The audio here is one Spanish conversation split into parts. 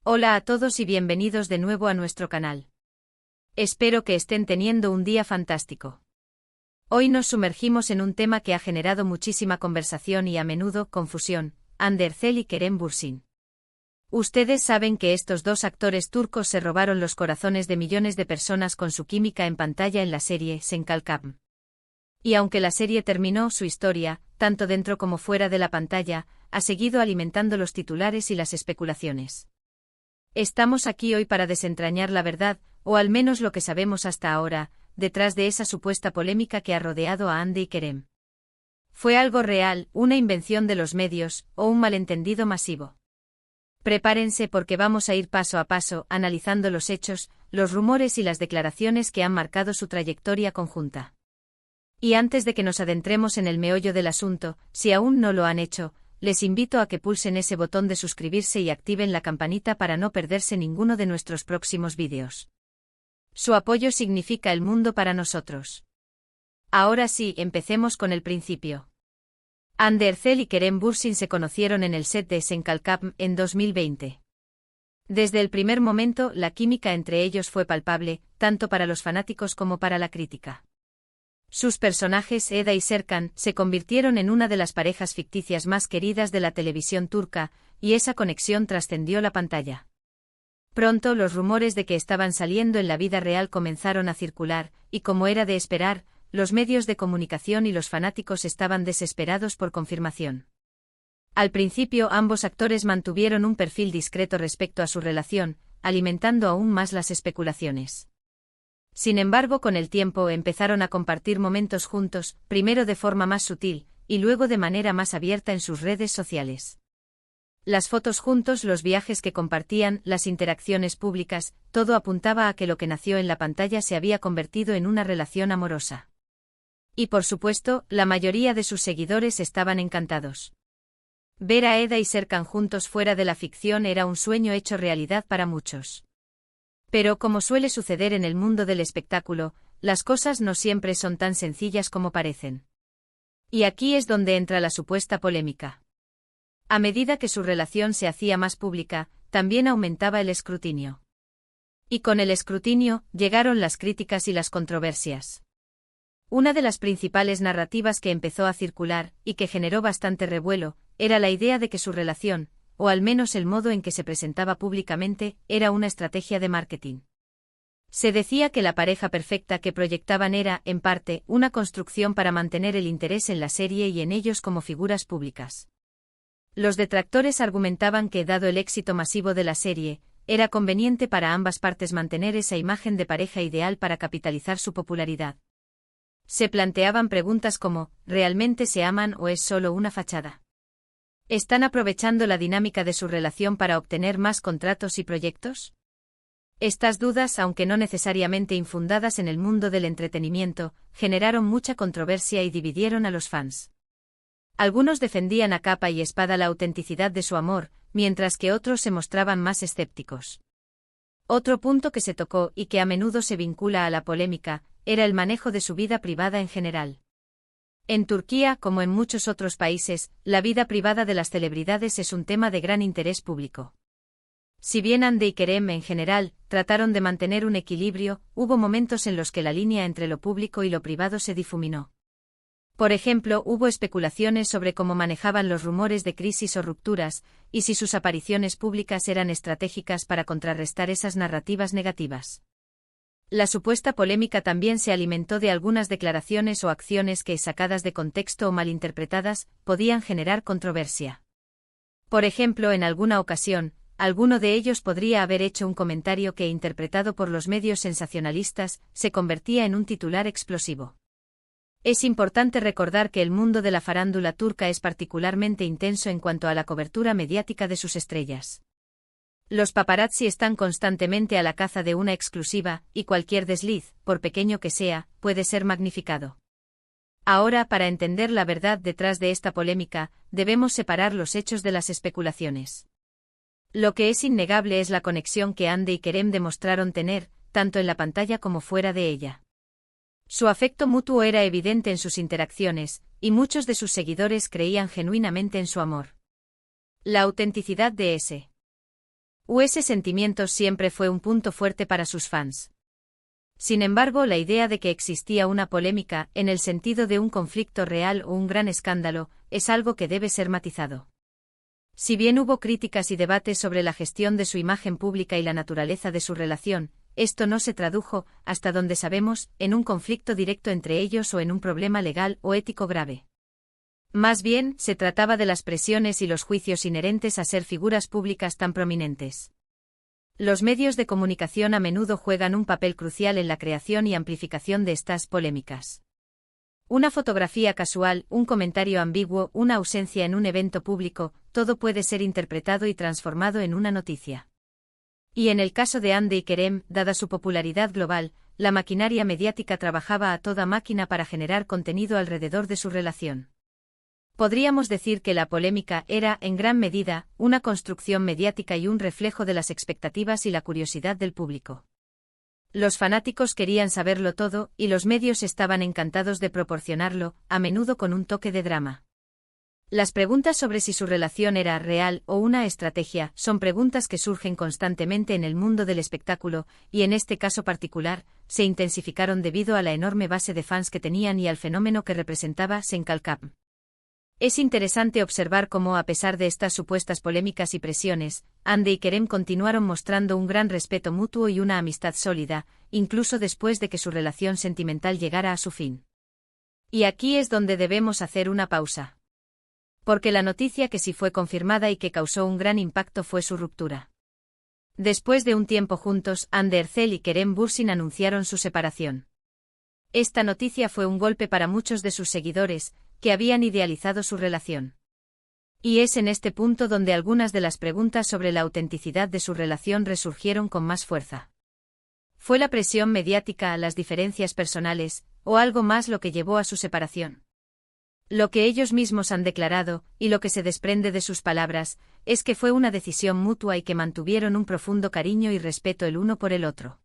Hola a todos y bienvenidos de nuevo a nuestro canal. Espero que estén teniendo un día fantástico. Hoy nos sumergimos en un tema que ha generado muchísima conversación y a menudo confusión: Hande Erçel y Kerem Bürsin. Ustedes saben que estos dos actores turcos se robaron los corazones de millones de personas con su química en pantalla en la serie Sen Kalkam. Y aunque la serie terminó, su historia, tanto dentro como fuera de la pantalla, ha seguido alimentando los titulares y las especulaciones. Estamos aquí hoy para desentrañar la verdad, o al menos lo que sabemos hasta ahora, detrás de esa supuesta polémica que ha rodeado a Hande y Kerem. ¿Fue algo real, una invención de los medios, o un malentendido masivo? Prepárense porque vamos a ir paso a paso, analizando los hechos, los rumores y las declaraciones que han marcado su trayectoria conjunta. Y antes de que nos adentremos en el meollo del asunto, si aún no lo han hecho, les invito a que pulsen ese botón de suscribirse y activen la campanita para no perderse ninguno de nuestros próximos vídeos. Su apoyo significa el mundo para nosotros. Ahora sí, empecemos con el principio. Hande Erçel y Kerem Bürsin se conocieron en el set de Sen Kalkam en 2020. Desde el primer momento, la química entre ellos fue palpable, tanto para los fanáticos como para la crítica. Sus personajes, Eda y Serkan, se convirtieron en una de las parejas ficticias más queridas de la televisión turca, y esa conexión trascendió la pantalla. Pronto los rumores de que estaban saliendo en la vida real comenzaron a circular, y como era de esperar, los medios de comunicación y los fanáticos estaban desesperados por confirmación. Al principio ambos actores mantuvieron un perfil discreto respecto a su relación, alimentando aún más las especulaciones. Sin embargo, con el tiempo empezaron a compartir momentos juntos, primero de forma más sutil, y luego de manera más abierta en sus redes sociales. Las fotos juntos, los viajes que compartían, las interacciones públicas, todo apuntaba a que lo que nació en la pantalla se había convertido en una relación amorosa. Y por supuesto, la mayoría de sus seguidores estaban encantados. Ver a Eda y Serkan juntos fuera de la ficción era un sueño hecho realidad para muchos. Pero como suele suceder en el mundo del espectáculo, las cosas no siempre son tan sencillas como parecen. Y aquí es donde entra la supuesta polémica. A medida que su relación se hacía más pública, también aumentaba el escrutinio. Y con el escrutinio, llegaron las críticas y las controversias. Una de las principales narrativas que empezó a circular, y que generó bastante revuelo, era la idea de que su relación, o al menos el modo en que se presentaba públicamente, era una estrategia de marketing. Se decía que la pareja perfecta que proyectaban era, en parte, una construcción para mantener el interés en la serie y en ellos como figuras públicas. Los detractores argumentaban que, dado el éxito masivo de la serie, era conveniente para ambas partes mantener esa imagen de pareja ideal para capitalizar su popularidad. Se planteaban preguntas como: ¿realmente se aman o es solo una fachada? ¿Están aprovechando la dinámica de su relación para obtener más contratos y proyectos? Estas dudas, aunque no necesariamente infundadas en el mundo del entretenimiento, generaron mucha controversia y dividieron a los fans. Algunos defendían a capa y espada la autenticidad de su amor, mientras que otros se mostraban más escépticos. Otro punto que se tocó y que a menudo se vincula a la polémica, era el manejo de su vida privada en general. En Turquía, como en muchos otros países, la vida privada de las celebridades es un tema de gran interés público. Si bien Hande y Kerem en general trataron de mantener un equilibrio, hubo momentos en los que la línea entre lo público y lo privado se difuminó. Por ejemplo, hubo especulaciones sobre cómo manejaban los rumores de crisis o rupturas, y si sus apariciones públicas eran estratégicas para contrarrestar esas narrativas negativas. La supuesta polémica también se alimentó de algunas declaraciones o acciones que, sacadas de contexto o malinterpretadas, podían generar controversia. Por ejemplo, en alguna ocasión, alguno de ellos podría haber hecho un comentario que, interpretado por los medios sensacionalistas, se convertía en un titular explosivo. Es importante recordar que el mundo de la farándula turca es particularmente intenso en cuanto a la cobertura mediática de sus estrellas. Los paparazzi están constantemente a la caza de una exclusiva, y cualquier desliz, por pequeño que sea, puede ser magnificado. Ahora, para entender la verdad detrás de esta polémica, debemos separar los hechos de las especulaciones. Lo que es innegable es la conexión que Hande y Kerem demostraron tener, tanto en la pantalla como fuera de ella. Su afecto mutuo era evidente en sus interacciones, y muchos de sus seguidores creían genuinamente en su amor. La autenticidad de ese Ese sentimientos siempre fue un punto fuerte para sus fans. Sin embargo, la idea de que existía una polémica, en el sentido de un conflicto real o un gran escándalo, es algo que debe ser matizado. Si bien hubo críticas y debates sobre la gestión de su imagen pública y la naturaleza de su relación, esto no se tradujo, hasta donde sabemos, en un conflicto directo entre ellos o en un problema legal o ético grave. Más bien, se trataba de las presiones y los juicios inherentes a ser figuras públicas tan prominentes. Los medios de comunicación a menudo juegan un papel crucial en la creación y amplificación de estas polémicas. Una fotografía casual, un comentario ambiguo, una ausencia en un evento público, todo puede ser interpretado y transformado en una noticia. Y en el caso de Hande y Kerem, dada su popularidad global, la maquinaria mediática trabajaba a toda máquina para generar contenido alrededor de su relación. Podríamos decir que la polémica era, en gran medida, una construcción mediática y un reflejo de las expectativas y la curiosidad del público. Los fanáticos querían saberlo todo, y los medios estaban encantados de proporcionarlo, a menudo con un toque de drama. Las preguntas sobre si su relación era real o una estrategia son preguntas que surgen constantemente en el mundo del espectáculo, y en este caso particular, se intensificaron debido a la enorme base de fans que tenían y al fenómeno que representaba Senkalkap. Es interesante observar cómo, a pesar de estas supuestas polémicas y presiones, Hande y Kerem continuaron mostrando un gran respeto mutuo y una amistad sólida, incluso después de que su relación sentimental llegara a su fin. Y aquí es donde debemos hacer una pausa. Porque la noticia que sí fue confirmada y que causó un gran impacto fue su ruptura. Después de un tiempo juntos, Hande Erçel y Kerem Bürsin anunciaron su separación. Esta noticia fue un golpe para muchos de sus seguidores, que habían idealizado su relación. Y es en este punto donde algunas de las preguntas sobre la autenticidad de su relación resurgieron con más fuerza. ¿Fue la presión mediática, las diferencias personales, o algo más lo que llevó a su separación? Lo que ellos mismos han declarado, y lo que se desprende de sus palabras, es que fue una decisión mutua y que mantuvieron un profundo cariño y respeto el uno por el otro.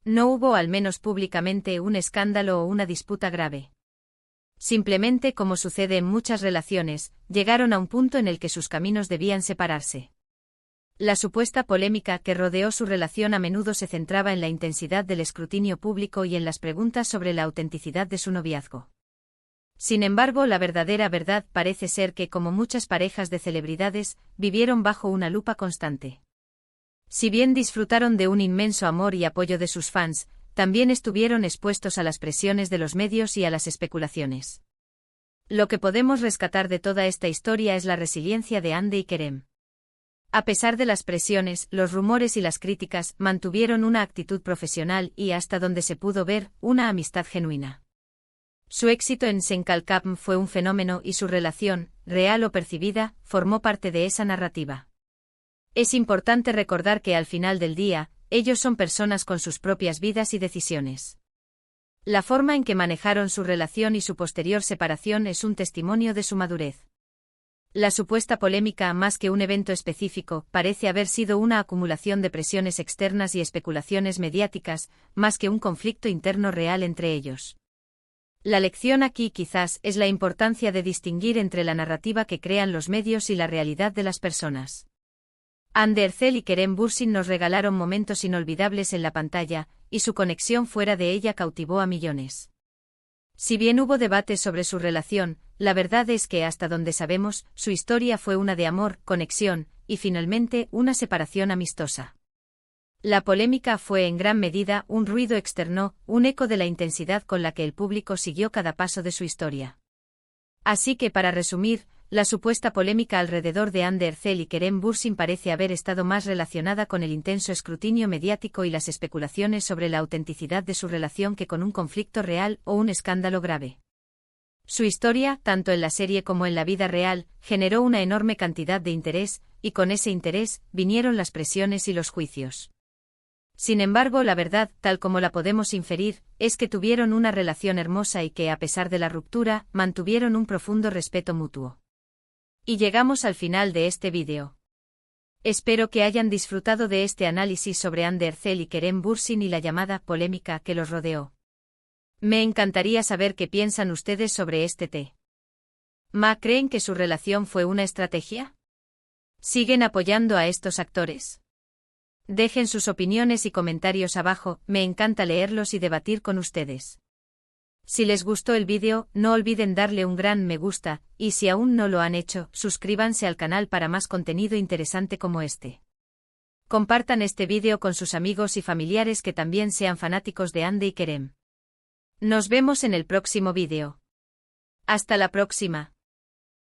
No hubo, al menos públicamente, un escándalo o una disputa grave. Simplemente, como sucede en muchas relaciones, llegaron a un punto en el que sus caminos debían separarse. La supuesta polémica que rodeó su relación a menudo se centraba en la intensidad del escrutinio público y en las preguntas sobre la autenticidad de su noviazgo. Sin embargo, la verdadera verdad parece ser que, como muchas parejas de celebridades, vivieron bajo una lupa constante. Si bien disfrutaron de un inmenso amor y apoyo de sus fans, también estuvieron expuestos a las presiones de los medios y a las especulaciones. Lo que podemos rescatar de toda esta historia es la resiliencia de Hande y Kerem. A pesar de las presiones, los rumores y las críticas, mantuvieron una actitud profesional y, hasta donde se pudo ver, una amistad genuina. Su éxito en Senkalkap fue un fenómeno y su relación, real o percibida, formó parte de esa narrativa. Es importante recordar que al final del día, ellos son personas con sus propias vidas y decisiones. La forma en que manejaron su relación y su posterior separación es un testimonio de su madurez. La supuesta polémica, más que un evento específico, parece haber sido una acumulación de presiones externas y especulaciones mediáticas, más que un conflicto interno real entre ellos. La lección aquí quizás es la importancia de distinguir entre la narrativa que crean los medios y la realidad de las personas. Hande Erçel y Kerem Bürsin nos regalaron momentos inolvidables en la pantalla, y su conexión fuera de ella cautivó a millones. Si bien hubo debates sobre su relación, la verdad es que, hasta donde sabemos, su historia fue una de amor, conexión, y finalmente, una separación amistosa. La polémica fue en gran medida un ruido externo, un eco de la intensidad con la que el público siguió cada paso de su historia. Así que, para resumir, la supuesta polémica alrededor de Hande Erçel y Kerem Bürsin parece haber estado más relacionada con el intenso escrutinio mediático y las especulaciones sobre la autenticidad de su relación que con un conflicto real o un escándalo grave. Su historia, tanto en la serie como en la vida real, generó una enorme cantidad de interés, y con ese interés, vinieron las presiones y los juicios. Sin embargo, la verdad, tal como la podemos inferir, es que tuvieron una relación hermosa y que, a pesar de la ruptura, mantuvieron un profundo respeto mutuo. Y llegamos al final de este vídeo. Espero que hayan disfrutado de este análisis sobre Hande Erçel y Kerem Bürsin y la llamada polémica que los rodeó. Me encantaría saber qué piensan ustedes sobre este tema. ¿Creen que su relación fue una estrategia? ¿Siguen apoyando a estos actores? Dejen sus opiniones y comentarios abajo, me encanta leerlos y debatir con ustedes. Si les gustó el vídeo, no olviden darle un gran me gusta, y si aún no lo han hecho, suscríbanse al canal para más contenido interesante como este. Compartan este vídeo con sus amigos y familiares que también sean fanáticos de Ande y Kerem. Nos vemos en el próximo vídeo. Hasta la próxima.